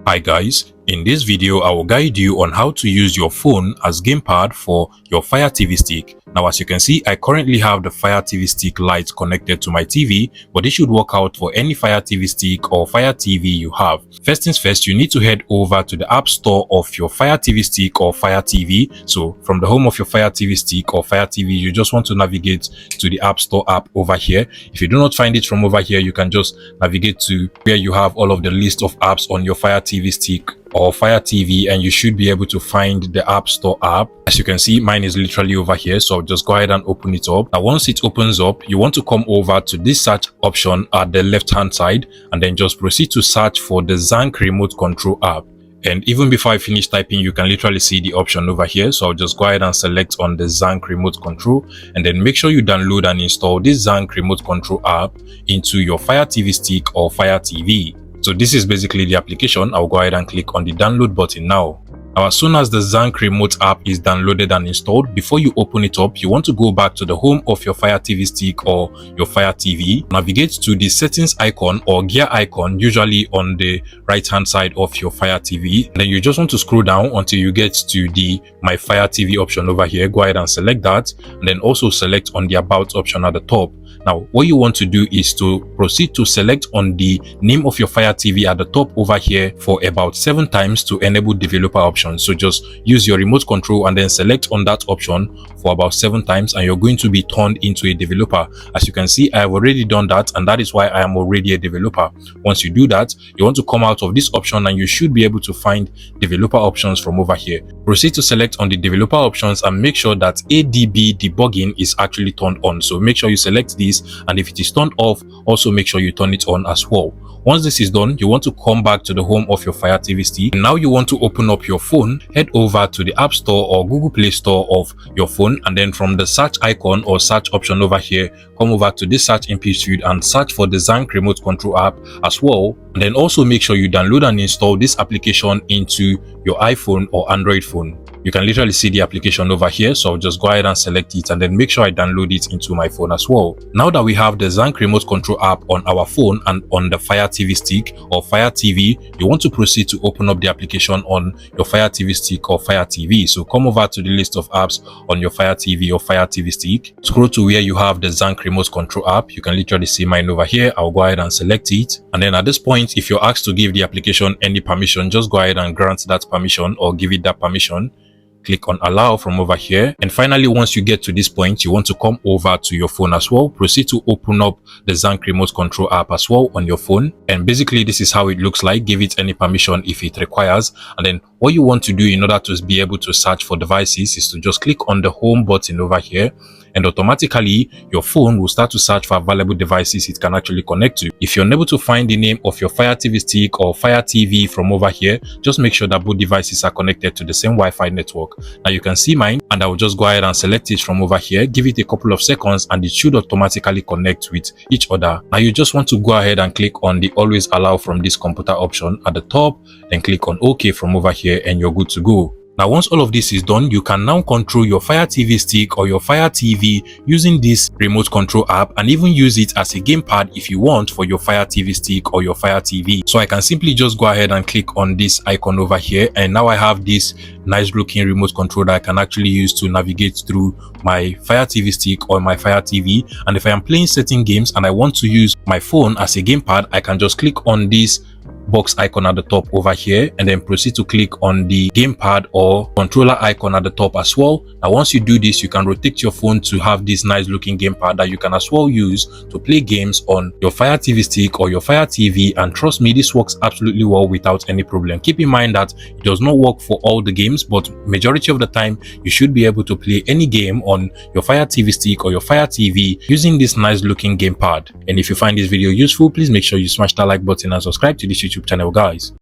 Hi guys, in this video I will guide you on how to use your phone as gamepad for your Fire TV stick. Now as you can see, I currently have the Fire TV Stick Lite connected to my TV, but this should work out for any Fire TV stick or Fire TV you have. First things first, you need to head over to the app store of your Fire TV stick or Fire TV. So from the home of your Fire TV stick or Fire TV, you just want to navigate to the app store app over here. If you do not find it from over here, you can just navigate to where you have all of the list of apps on your Fire TV stick or Fire TV, and you should be able to find the App Store app. As you can see, mine is literally over here, so I'll just go ahead and open it up. Now once it opens up, you want to come over to this search option at the left hand side and then just proceed to search for the Zank remote control app. And even before I finish typing, you can literally see the option over here. So I'll just go ahead and select on the Zank remote control, and then make sure you download and install this Zank remote control app into your Fire TV stick or Fire TV. So this is basically the application. I'll go ahead and click on the download button now. Now as soon as the Zank remote app is downloaded and installed, before you open it up, you want to go back to the home of your Fire TV stick or your Fire TV. Navigate to the settings icon or gear icon, usually on the right hand side of your Fire TV. Then you just want to scroll down until you get to the My Fire TV option over here. Go ahead and select that, and then also select on the About option at the top. Now what you want to do is to proceed to select on the name of your Fire TV at the top over here for about 7 times to enable developer options. So just use your remote control and then select on that option for about 7 times, and you're going to be turned into a developer. As you can see, I have already done that, and that is why I am already a developer. Once you do that, you want to come out of this option and you should be able to find developer options from over here. Proceed to select on the developer options and make sure that ADB debugging is actually turned on. So make sure you select this, and if it is turned off, also make sure you turn it on as well. Once this is done, you want to come back to the home of your Fire TV stick. Now you want to open up your phone, head over to the App Store or Google Play Store of your phone, and then from the search icon or search option over here, come over to this search input field and search for the Zank remote control app as well. And then also make sure you download and install this application into your iPhone or Android phone. You can literally see the application over here, so I'll just go ahead and select it and then make sure I download it into my phone as well. Now that we have the Zank remote control app on our phone and on the Fire TV stick or Fire TV, you want to proceed to open up the application on your Fire TV stick or Fire TV. So come over to the list of apps on your Fire TV or Fire TV stick, scroll to where you have the Zank remote control app. You can literally see mine over here. I'll go ahead and select it, and then at this point, if you're asked to give the application any permission, just go ahead and grant that permission or give it that permission. Click on allow from over here, and finally once you get to this point, you want to come over to your phone as well. Proceed to open up the Zank remote control app as well on your phone, and basically this is how it looks like. Give it any permission if it requires, and then what you want to do in order to be able to search for devices is to just click on the home button over here, and automatically your phone will start to search for available devices it can actually connect to. If you're unable to find the name of your Fire TV stick or Fire TV from over here, just make sure that both devices are connected to the same Wi-Fi network. Now you can see mine, and I will just go ahead and select it from over here. Give it a couple of seconds and it should automatically connect with each other. Now you just want to go ahead and click on the always allow from this computer option at the top, then click on OK from over here, and you're good to go. Now once all of this is done, you can now control your Fire TV stick or your Fire TV using this remote control app, and even use it as a gamepad if you want for your Fire TV stick or your Fire TV. So I can simply just go ahead and click on this icon over here, and now I have this nice looking remote control that I can actually use to navigate through my Fire TV stick or my Fire TV. And if I am playing certain games and I want to use my phone as a gamepad, I can just click on this box icon at the top over here, and then proceed to click on the gamepad or controller icon at the top as well. Now once you do this, you can rotate your phone to have this nice looking gamepad that you can as well use to play games on your Fire TV stick or your Fire TV, and trust me, this works absolutely well without any problem. Keep in mind that it does not work for all the games, but majority of the time you should be able to play any game on your Fire TV stick or your Fire TV using this nice looking gamepad. And if you find this video useful, please make sure you smash that like button and subscribe to this YouTube channel, guys.